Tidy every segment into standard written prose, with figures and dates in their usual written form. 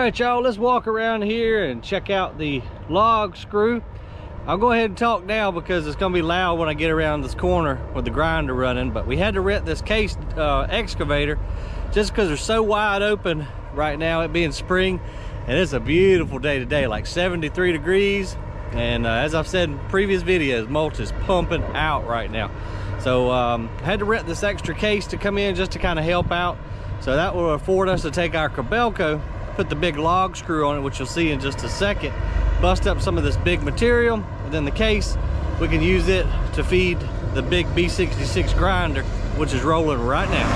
All right, y'all, let's walk around here and check out the log screw. I'll go ahead and talk now because it's gonna be loud when I get around this corner with the grinder running, but we had to rent this case excavator just because they're so wide open right now, it being spring, and it's a beautiful day today, like 73 degrees. And as I've said in previous videos, mulch is pumping out right now. So I had to rent this extra case to come in just to kind of help out. So that will afford us to take our Cabelco, put the big log screw on it, which you'll see in just a second, bust up some of this big material, and then the case, we can use it to feed the big B66 grinder, which is rolling right now.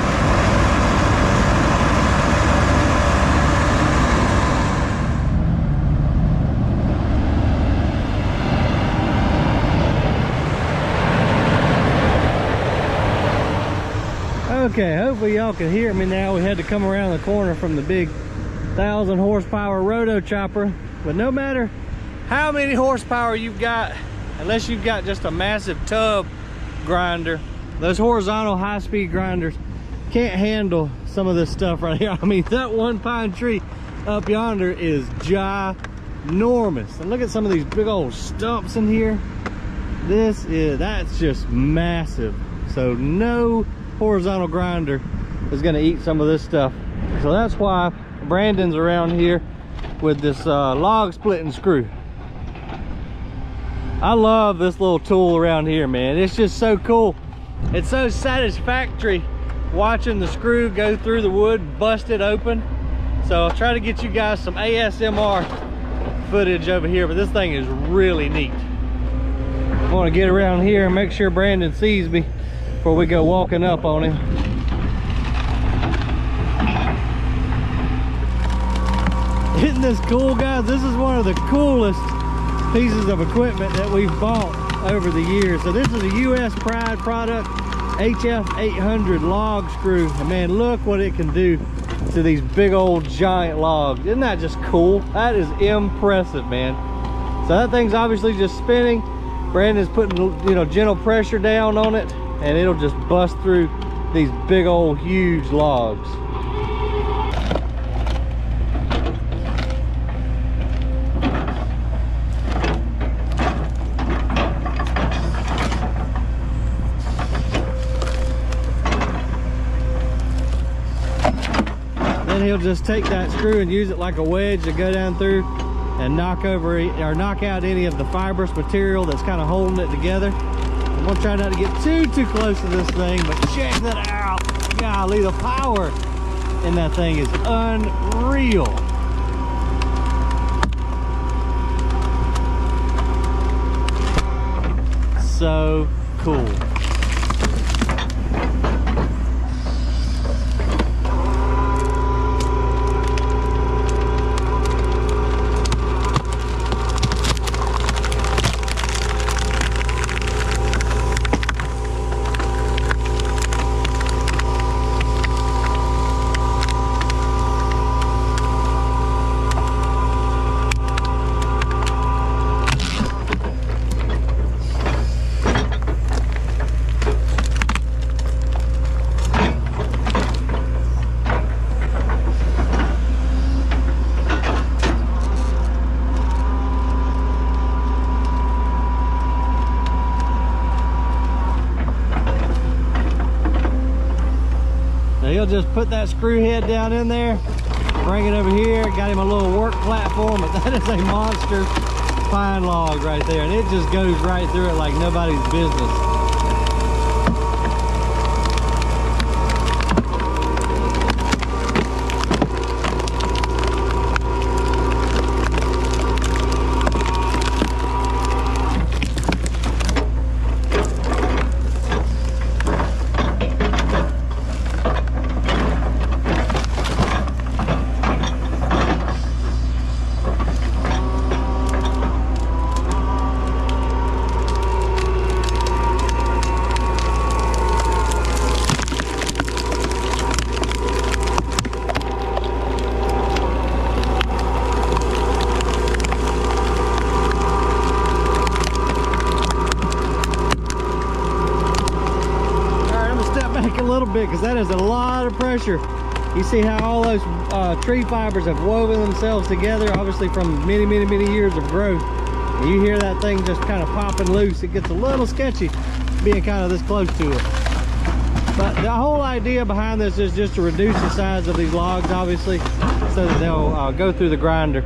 Okay, hopefully y'all can hear me now. We had to come around the corner from the big 1,000 horsepower roto chopper, but no matter how many horsepower you've got, unless you've got just a massive tub grinder, those horizontal high-speed grinders can't handle some of this stuff right here. I mean, that one pine tree up yonder is ginormous, and look at some of these big old stumps in here. That's just massive. So no horizontal grinder is going to eat some of this stuff. So that's why Brandon's around here with this log splitting screw. I love this little tool around here, man. It's just so cool. It's so satisfactory watching the screw go through the wood, bust it open. So I'll try to get you guys some ASMR footage over here, but this thing is really neat. I want to get around here and make sure Brandon sees me before we go walking up on him. Isn't this cool, guys? This is one of the coolest pieces of equipment that we've bought over the years. So this is a US Pride product, HF-800 log screw. And man, look what it can do to these big old giant logs. Isn't that just cool? That is impressive, man. So that thing's obviously just spinning. Brandon's putting, you know, gentle pressure down on it, and it'll just bust through these big old huge logs. Then he'll just take that screw and use it like a wedge to go down through and knock out any of the fibrous material that's kind of holding it together. I'm gonna try not to get too close to this thing, but check that out. Golly, the power in that thing is unreal. So cool. He'll just put that screw head down in there, bring it over here, got him a little work platform, but that is a monster pine log right there, and it just goes right through it like nobody's business. A little bit, because that is a lot of pressure You see how all those tree fibers have woven themselves together, obviously from many years of growth. And you hear that thing just kind of popping loose. It gets a little sketchy being kind of this close to it. But the whole idea behind this is just to reduce the size of these logs, obviously, so that they'll go through the grinder,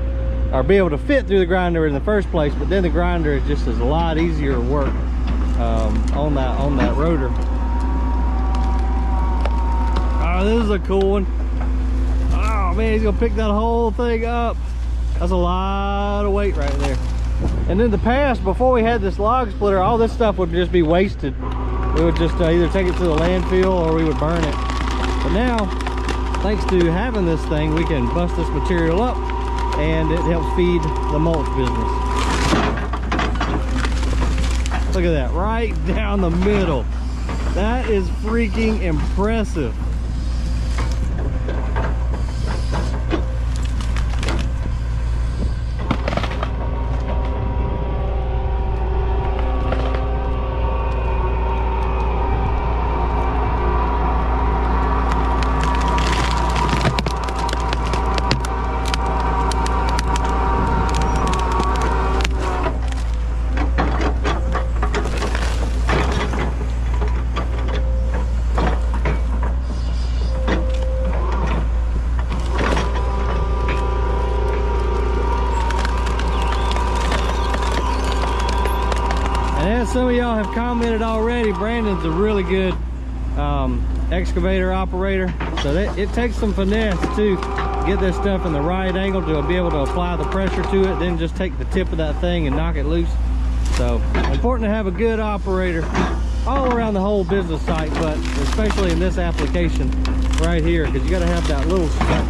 or be able to fit through the grinder in the first place. But then the grinder is just a lot easier work on that rotor. Oh, this is a cool one. Oh man, he's gonna pick that whole thing up. That's a lot of weight right there. And in the past, before we had this log splitter, all this stuff would just be wasted. We would just either take it to the landfill or we would burn it. But now, thanks to having this thing, we can bust this material up and it helps feed the mulch business. Look at that, right down the middle. That is freaking impressive. Some of y'all have commented already, Brandon's a really good excavator operator. So it takes some finesse to get this stuff in the right angle to be able to apply the pressure to it, then just take the tip of that thing and knock it loose. So important to have a good operator all around the whole business site, but especially in this application right here, because you got to have that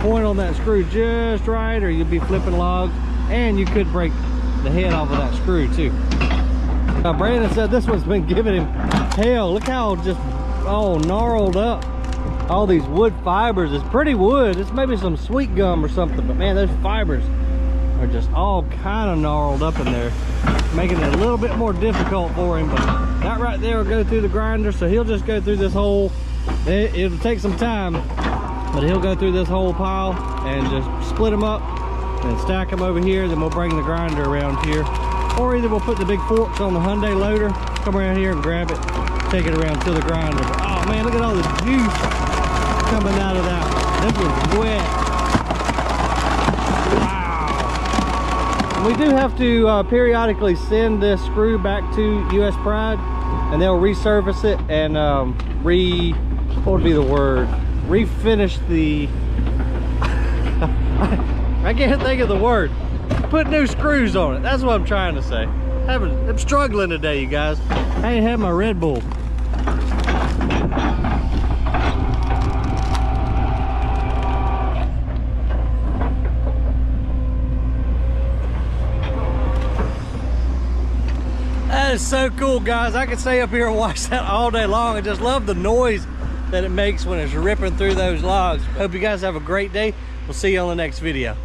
point on that screw just right, or you'll be flipping logs and you could break the head off of that screw too. Brandon said this one's been giving him hell. Look how just gnarled up all these wood fibers. It's pretty wood. It's maybe some sweet gum or something, but man, those fibers are just all kind of gnarled up in there, making it a little bit more difficult for him. But that right there will go through the grinder, so he'll just go through this whole, it'll take some time, but he'll go through this whole pile and just split them up and stack them over here. Then we'll bring the grinder around here. Or either we'll put the big forks on the Hyundai loader, come around here and grab it, take it around to the grinder. But, oh man, look at all the juice coming out of that. This was wet. Wow. We do have to periodically send this screw back to US Pride, and they'll resurface it and what would be the word? Refinish the, I can't think of the word. Put new screws on it. That's what I'm trying to say. I'm struggling today, you guys. I ain't had my Red Bull. That is so cool, guys. I could stay up here and watch that all day long. I just love the noise that it makes when it's ripping through those logs. Hope you guys have a great day. We'll see you on the next video.